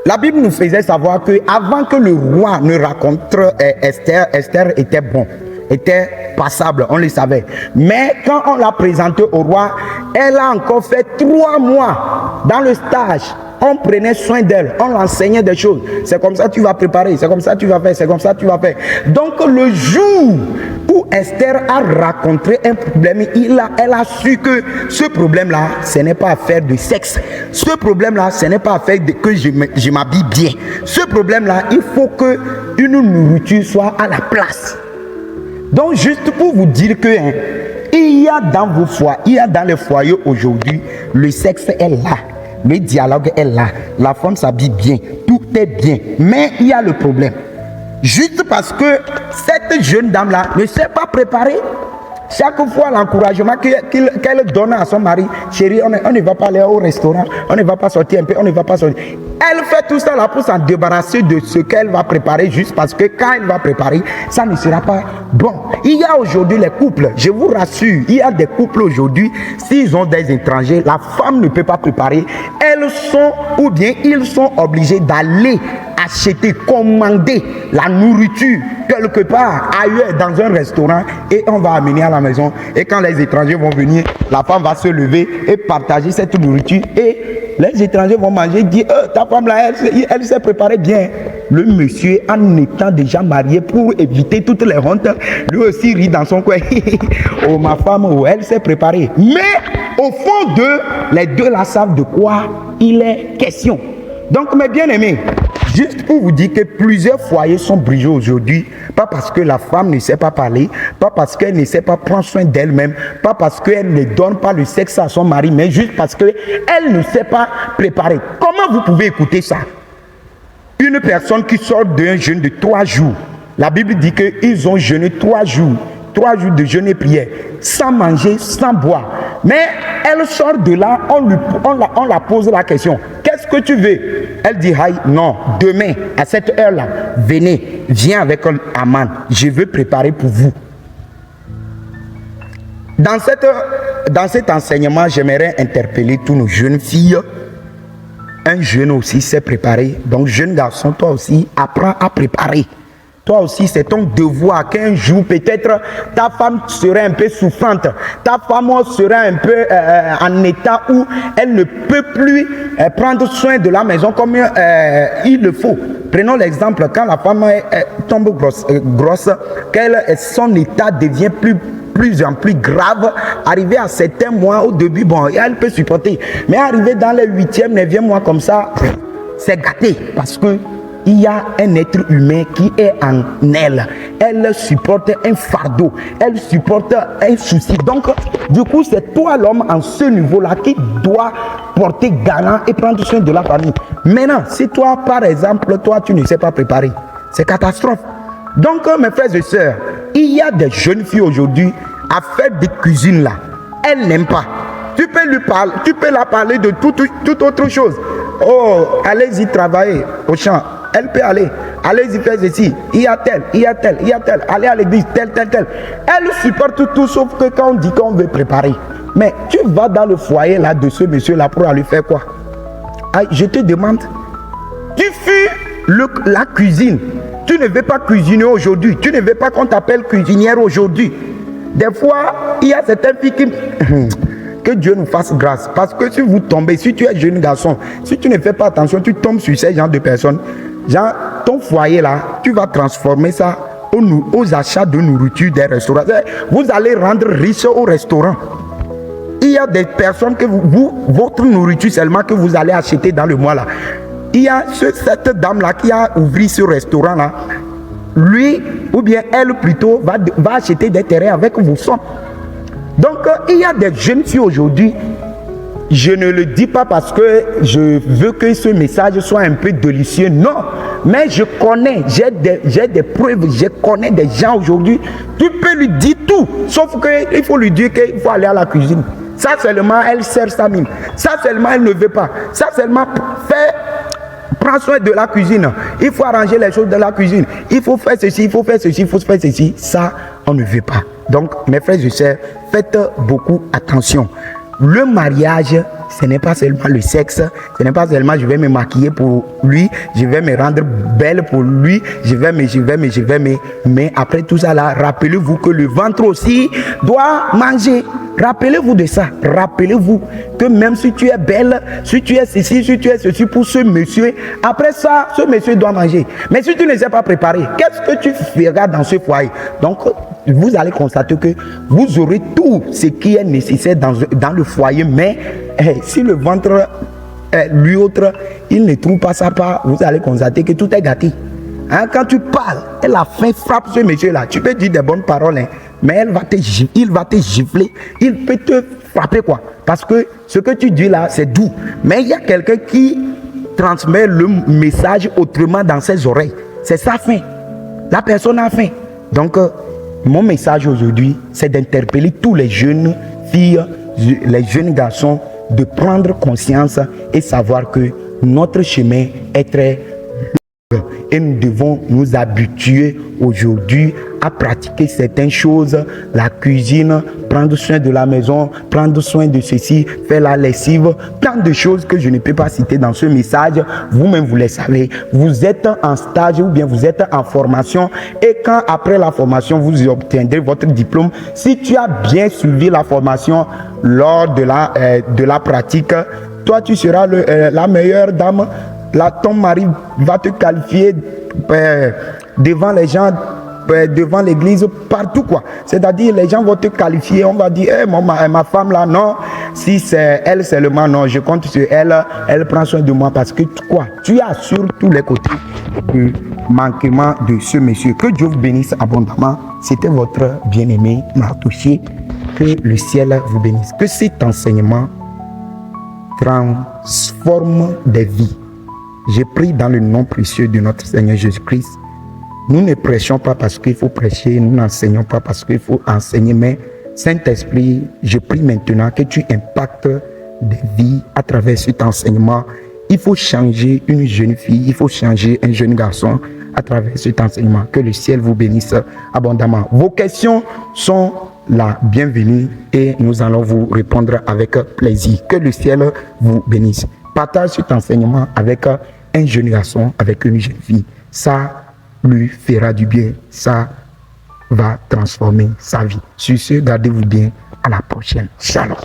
La Bible nous faisait savoir que avant que le roi ne rencontre Esther, Esther était bon, était passable, on le savait. Mais quand on l'a présentée au roi, elle a encore fait 3 mois dans le stage. On prenait soin d'elle, on l'enseignait des choses. C'est comme ça que tu vas préparer, c'est comme ça que tu vas faire, c'est comme ça que tu vas faire. Donc le jour où Esther a rencontré un problème, elle a su que ce problème-là, ce n'est pas affaire de sexe. Ce problème-là, ce n'est pas affaire de que je m'habille bien. Ce problème-là, il faut qu'une nourriture soit à la place. Donc juste pour vous dire que il y a dans vos foyers, il y a dans les foyers aujourd'hui, le sexe est là. Le dialogue est là, la femme s'habille bien, tout est bien, mais il y a le problème. Juste parce que cette jeune dame-là ne s'est pas préparée. Chaque fois, l'encouragement qu'elle donne à son mari, chérie, on ne va pas aller au restaurant, on ne va pas sortir un peu, on ne va pas sortir. Elle fait tout ça là pour s'en débarrasser de ce qu'elle va préparer, juste parce que quand elle va préparer, ça ne sera pas bon. Il y a aujourd'hui les couples, je vous rassure, il y a des couples aujourd'hui, s'ils ont des étrangers, la femme ne peut pas préparer, elles sont ou bien ils sont obligés d'aller acheter, commander la nourriture quelque part ailleurs dans un restaurant et on va amener à la maison. Et quand les étrangers vont venir, la femme va se lever et partager cette nourriture et les étrangers vont manger, dire ta femme là, elle s'est préparée bien. Le monsieur, en étant déjà marié pour éviter toutes les hontes, lui aussi rit dans son coin. Oh ma femme, oh, elle s'est préparée. Mais au fond d'eux, les deux là savent de quoi il est question. Donc mes bien-aimés, juste pour vous dire que plusieurs foyers sont brisés aujourd'hui, pas parce que la femme ne sait pas parler, pas parce qu'elle ne sait pas prendre soin d'elle-même, pas parce qu'elle ne donne pas le sexe à son mari, mais juste parce qu'elle ne sait pas préparer. Comment vous pouvez écouter ça? Une personne qui sort d'un jeûne de 3 jours, la Bible dit qu'ils ont jeûné 3 jours. 3 jours de jeûne et prière, sans manger, sans boire. Mais elle sort de là, on la pose la question. Qu'est-ce que tu veux? Elle dit, non, demain, à cette heure-là, venez, viens avec un Aman. Je veux préparer pour vous. Dans cet enseignement, j'aimerais interpeller tous nos jeunes filles. Un jeune aussi s'est préparé. Donc, jeune garçon, toi aussi, apprends à préparer. Toi aussi, c'est ton devoir qu'un jour, peut-être, ta femme serait un peu souffrante. Ta femme serait un peu en état où elle ne peut plus prendre soin de la maison comme il le faut. Prenons l'exemple, quand la femme tombe grosse, son état devient plus en plus grave. Arrivé à certains mois, au début, bon, elle peut supporter. Mais arrivé dans les 8e, 9e mois comme ça, c'est gâté parce que il y a un être humain qui est en elle. Elle supporte un fardeau. Elle supporte un souci. Donc, du coup, c'est toi l'homme en ce niveau-là qui doit porter garant et prendre soin de la famille. Maintenant, si toi, par exemple, toi, tu ne sais pas préparer, c'est catastrophe. Donc, mes frères et sœurs, il y a des jeunes filles aujourd'hui à faire des cuisines là. Elles n'aiment pas. Tu peux la parler de toute autre chose. Oh, allez-y travailler au champ. Elle peut aller. Allez-y faire ceci. Il y a tel. Allez à l'église, tel. Elle supporte tout sauf que quand on dit qu'on veut préparer. Mais tu vas dans le foyer là de ce monsieur-là pour aller faire quoi? Je te demande. Tu fuis la cuisine. Tu ne veux pas cuisiner aujourd'hui. Tu ne veux pas qu'on t'appelle cuisinière aujourd'hui. Des fois, il y a certaines filles qui... Que Dieu nous fasse grâce. Parce que si vous tombez, si tu es jeune garçon, si tu ne fais pas attention, tu tombes sur ces genres de personnes. Genre, ton foyer là, tu vas transformer ça aux achats de nourriture des restaurants. Vous allez rendre riche au restaurant. Il y a des personnes que votre nourriture seulement que vous allez acheter dans le mois là. Il y a cette dame là qui a ouvert ce restaurant là. Lui, ou bien elle plutôt, va acheter des terrains avec vos sommes. Donc, il y a des jeunes filles aujourd'hui, je ne le dis pas parce que je veux que ce message soit un peu délicieux, non, mais je connais, j'ai des preuves, je connais des gens aujourd'hui, tu peux lui dire tout, sauf qu'il faut lui dire qu'il faut aller à la cuisine. Ça seulement, elle sert sa mine, ça seulement, elle ne veut pas, ça seulement, prends soin de la cuisine, il faut arranger les choses de la cuisine, il faut faire ceci, il faut faire ceci, il faut faire ceci, ça, on ne veut pas. Donc, mes frères et sœurs, faites beaucoup attention. Le mariage, ce n'est pas seulement le sexe, ce n'est pas seulement je vais me maquiller pour lui, je vais me rendre belle pour lui, mais après tout ça là, rappelez-vous que le ventre aussi doit manger. Rappelez-vous de ça. Rappelez-vous que même si tu es belle, si tu es ceci, si tu es ceci pour ce monsieur, après ça, ce monsieur doit manger. Mais si tu ne sais pas préparer, qu'est-ce que tu feras dans ce foyer? Donc, vous allez constater que vous aurez tout ce qui est nécessaire dans le foyer, mais si le ventre, lui autre, il ne trouve pas sa part, vous allez constater que tout est gâté. Hein, quand tu parles et la faim frappe ce monsieur-là, tu peux dire des bonnes paroles, hein, mais il va te gifler, il peut te frapper quoi. Parce que ce que tu dis là, c'est doux. Mais il y a quelqu'un qui transmet le message autrement dans ses oreilles. C'est sa faim. La personne a faim. Donc, mon message aujourd'hui, c'est d'interpeller tous les jeunes filles, les jeunes garçons, de prendre conscience et savoir que notre chemin est très long. Et nous devons nous habituer aujourd'hui à pratiquer certaines choses, la cuisine, prendre soin de la maison, prendre soin de ceci, faire la lessive, plein de choses que je ne peux pas citer dans ce message. Vous-même, vous les savez. Vous êtes en stage ou bien vous êtes en formation et quand après la formation, vous obtiendrez votre diplôme, si tu as bien suivi la formation lors de la pratique, toi, tu seras la meilleure dame. Là, ton mari va te qualifier devant les gens, devant l'église, partout quoi. C'est-à-dire, les gens vont te qualifier, on va dire, hey, ma femme là, non, si c'est elle seulement, non, je compte sur elle, elle prend soin de moi parce que quoi, tu as sur tous les côtés le manquement de ce monsieur. Que Dieu vous bénisse abondamment. C'était votre bien-aimé Martouché. Que le ciel vous bénisse. Que cet enseignement transforme des vies. J'ai pris dans le nom précieux de notre Seigneur Jésus-Christ. Nous ne prêchons pas parce qu'il faut prêcher, nous n'enseignons pas parce qu'il faut enseigner, mais Saint-Esprit, je prie maintenant que tu impactes des vies à travers cet enseignement. Il faut changer une jeune fille, il faut changer un jeune garçon à travers cet enseignement. Que le ciel vous bénisse abondamment. Vos questions sont la bienvenue et nous allons vous répondre avec plaisir. Que le ciel vous bénisse. Partage cet enseignement avec un jeune garçon, avec une jeune fille. Ça lui fera du bien. Ça va transformer sa vie. Sur ce, gardez-vous bien. À la prochaine. Shalom.